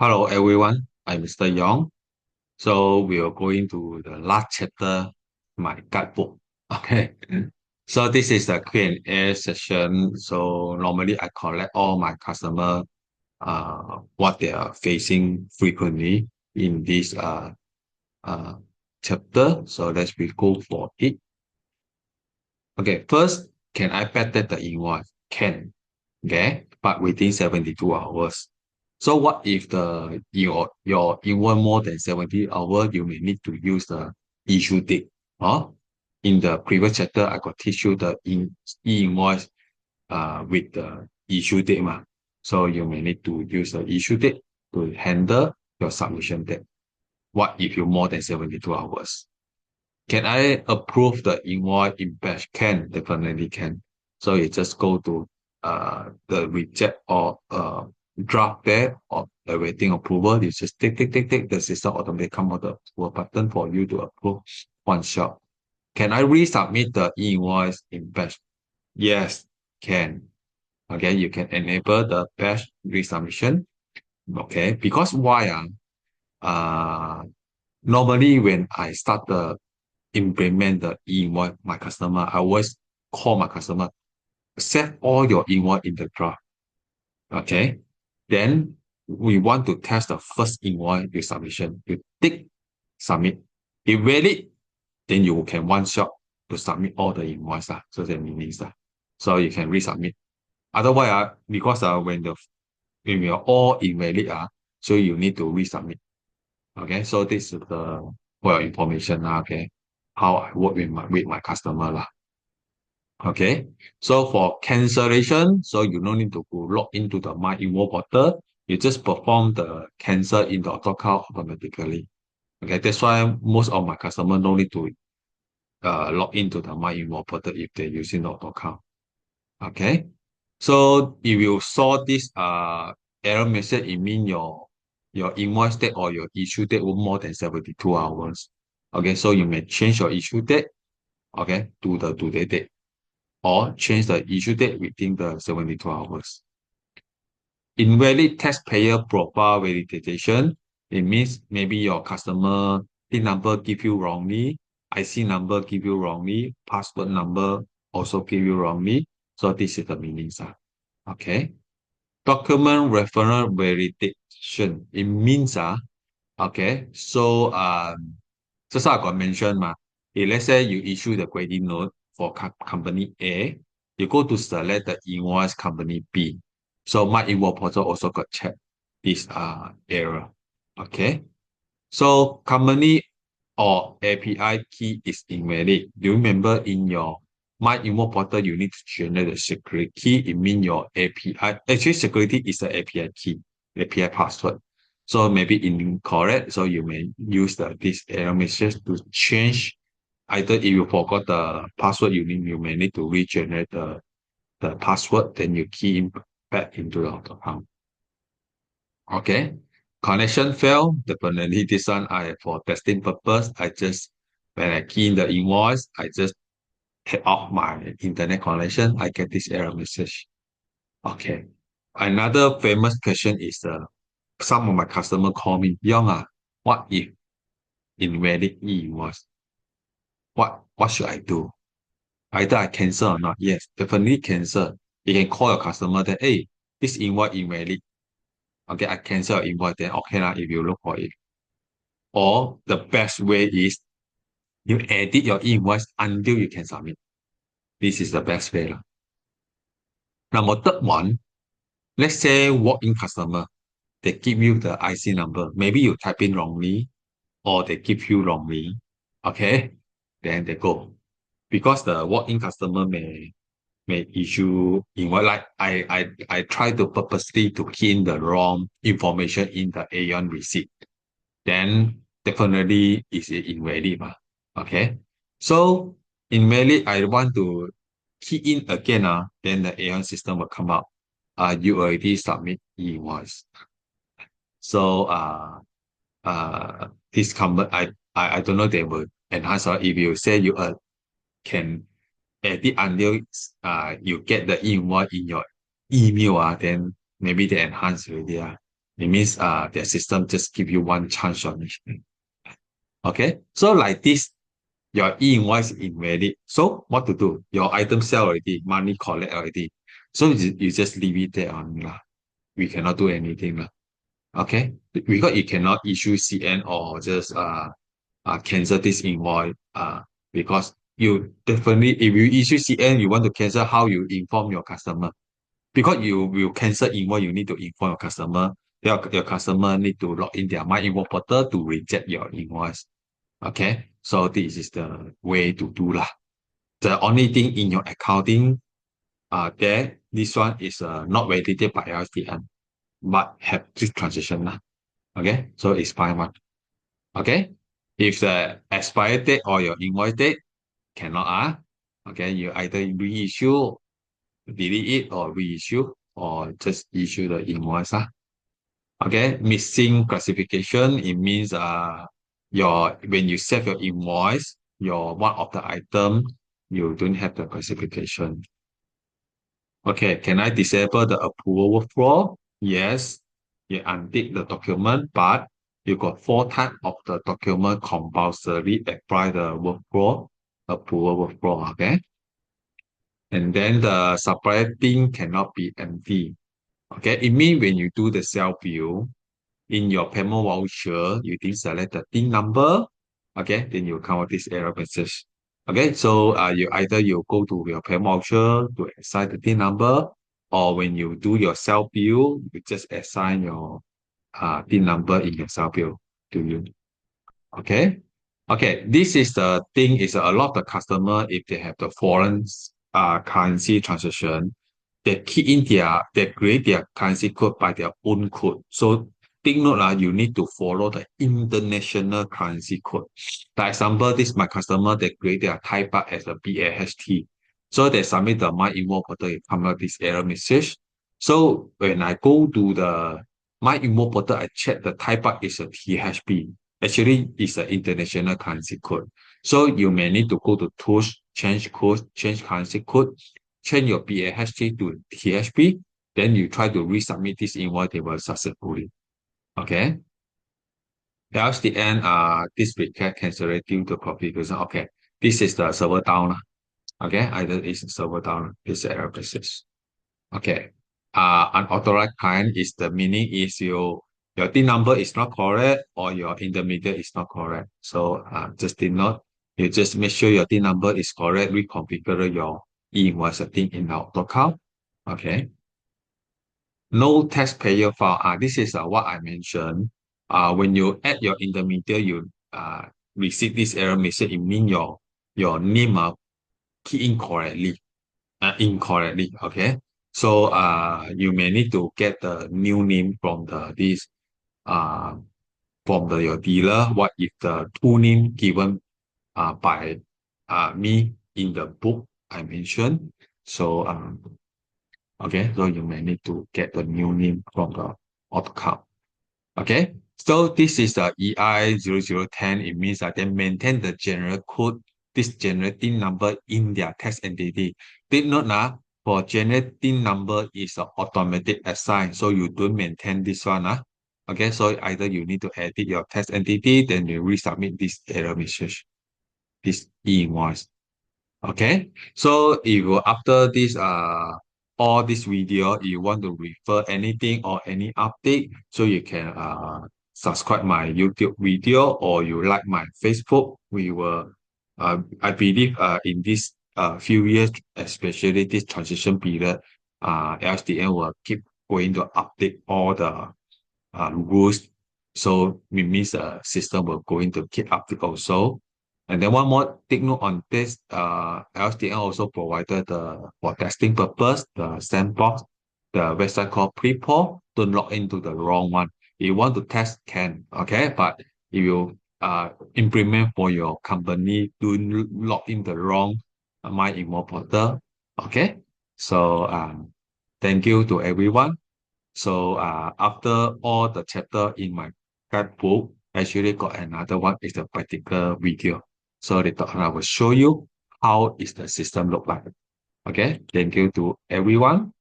Hello everyone, I'm Mr. Yong. So we are going to the last chapter, my guidebook. Okay. So this is the Q&A session. So normally I collect all my customer what they are facing frequently in this uh chapter. So let's we go for it. Okay, first, can I backdate the invoice? Can. Okay, but within 72 hours. So what if your invoice more than 70 hours, you may need to use the issue date. In the previous chapter, I got teach you the invoice with the issue date. So you may need to use the issue date to handle your submission date. What if you more than 72 hours? Can I approve the invoice in batch? Can, definitely can. So you just go to the reject or draft there or awaiting approval. You just tick. The system automatically come out the approval button for you to approve one shot. Can I resubmit the invoice in batch? Yes, can. Okay, you can enable the batch resubmission. Okay, because why? Normally when I start the implement the invoice my customer, I always call my customer, set all your invoice in the draft. Okay. Then we want to test the first invoice you submission. You tick submit. If valid, then you can one shot to submit all the invoice. So that means that. So you can resubmit. Otherwise, because when we are all invalid, so you need to resubmit. Okay. So this is the for your information. Okay. How I work with my customer. Okay, so for cancellation, so you no need to go log into the My Invo portal. You just perform the cancel in the auto account automatically. Okay, that's why most of my customers no need to log into the My Invo portal if they're using the auto account. Okay, so if you saw this error message, it means your invoice date or your issue date will more than 72 hours. Okay, so you may change your issue date, okay, to the today date, or change the issue date within the 72 hours. Invalid taxpayer profile validation, it means maybe your customer PIN number give you wrongly, IC number give you wrongly, password number also give you wrongly. So this is the meaning. Okay. Document referral validation. It means okay. So just like I got mentioned, if let's say you issue the credit note for company A, you go to select the invoice company B. So my invoice portal also got check this error. Okay. So company or API key is invalid. Do you remember in your my invoice portal you need to generate the security key? It means your API. Actually, security is the API key, API password. So maybe incorrect. So you may use this error message to change. Either if you forgot the password, you may need to regenerate the password, then you key in back into your account. Okay. Connection fail. Definitely this one for testing purpose. When I key in the invoice, I just take off my internet connection. I get this error message. Okay. Another famous question is some of my customer call me, Young, what if invalid invoice? What should I do? Either I cancel or not. Yes, definitely cancel. You can call your customer that, hey, this invoice invalid. Okay, I cancel your invoice, then okay lah, if you look for it. Or the best way is you edit your invoice until you can submit. This is the best way. Number third one, let's say walk-in customer, they give you the IC number. Maybe you type in wrongly or they give you wrongly. Okay, then they go. Because the walk-in customer may issue invoice like I try to purposely to key in the wrong information in the Aeon receipt. Then definitely is it invalid. Okay. So invalid, I want to key in again, then the Aeon system will come out. You already submit invoice. So this company I don't know they will enhance, or if you say you can edit until you get the invoice in your email, then maybe they enhance already. It means their system just give you one chance on it. Okay, so like this, your e-invoice invalid. So what to do? Your item sell already, money collect already. So you just leave it there on lah. We cannot do anything lah. Okay, because you cannot issue CN or just cancel this invoice because you definitely if you issue CN you want to cancel, how you inform your customer, because you will cancel invoice, you need to inform your customer. Your customer need to log in their my invoice portal to reject your invoice. Okay, so this is the way to do lah. The only thing in your accounting there, this one is not validated by LSTM but have this transition lah. Okay, so it's fine one. Okay, if the expired date or your invoice date cannot okay, you either reissue, delete it, or reissue, or just issue the invoice Okay, missing classification, it means your when you save your invoice, your one of the item you don't have the classification. Okay, can I disable the approval workflow? Yes, you untick the document, but you got four types of the document compulsory apply the workflow, approval workflow, okay? And then the supplier thing cannot be empty. Okay, it means when you do the self-view, in your payment voucher, you didn't select the PIN number, okay, then you come with this error message. Okay, so you go to your payment voucher to assign the PIN number, or when you do your self bill, you just assign your PIN number in your self bill to you. Okay. Okay. This is the thing is a lot of the customer, if they have the foreign currency transaction, they create their currency code by their own code. So take note you need to follow the international currency code. For example, this my customer, they create their Thai baht as a BAHT. So they submit the my invoice portal, it come up this error message. So when I go to the my invoice portal, I check the Thai baht is a THB. Actually, it's an international currency code. So you may need to go to tools, change code, change currency code, change your BAHT to THB, then you try to resubmit this invoice table successfully. Okay. Else the end, this request cancel due to configuration. Okay. This is the server down. Okay. Either is server down, this error message. Okay. Unauthorized client is the meaning is your TIN number is not correct or your intermediate is not correct. So just did not, you just make sure your TIN number is correct, reconfigure your e-invoice setting in AutoCAD. Okay. No taxpayer file. This is what I mentioned. When you add your intermediate, you receive this error message. It means your name key incorrectly. Okay, so you may need to get the new name from uh your dealer. What if the two name given by me in the book I mentioned? So okay, so you may need to get the new name from the AutoCAD. Okay, so this is the EI0010. It means that they maintain the general code, this generating number in their text entity. Take note now, for generating number is an automatic assign, so you don't maintain this one. Okay, so either you need to edit your text entity, then you resubmit this error message, this e-invoice. Okay, so if you after this all this video you want to refer anything or any update, so you can subscribe my YouTube video or you like my Facebook. We will I believe in this few years, especially this transition period, LSTM will keep going to update all the rules. So it means the system will going to keep update also. And then one more, take note on this, LSTM also provided for testing purpose, the sandbox, the website called Prepol. Don't log into the wrong one. If you want to test, can, okay? But if you implement for your company, don't log in the wrong My Invoice portal, okay? So thank you to everyone. So after all the chapter in my guidebook, actually got another one is the practical video. So later on, I will show you how is the system look like. Okay, thank you to everyone.